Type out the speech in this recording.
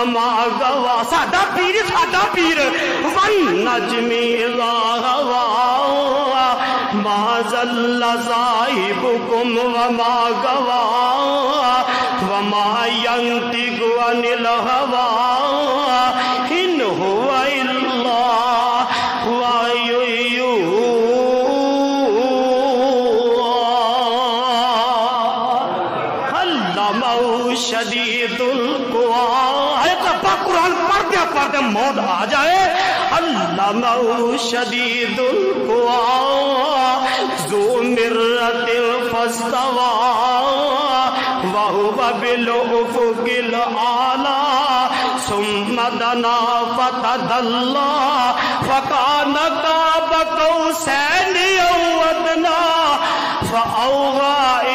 وما غوا ساڈا پیر والنجم اذا غوا ما ضل صاحبكم وما غوا وما ينطق عن الهوى إن هو إلا وحي يوحى علمه شدید القوى ہے تو قرآن پڑھتے موت آ جائے علمه شدید القوى ذو مرة فاستوى وهو بالأفق الأعلى ثم دنا فتدلى فكان قاب قوسين أو أدنى فأوحى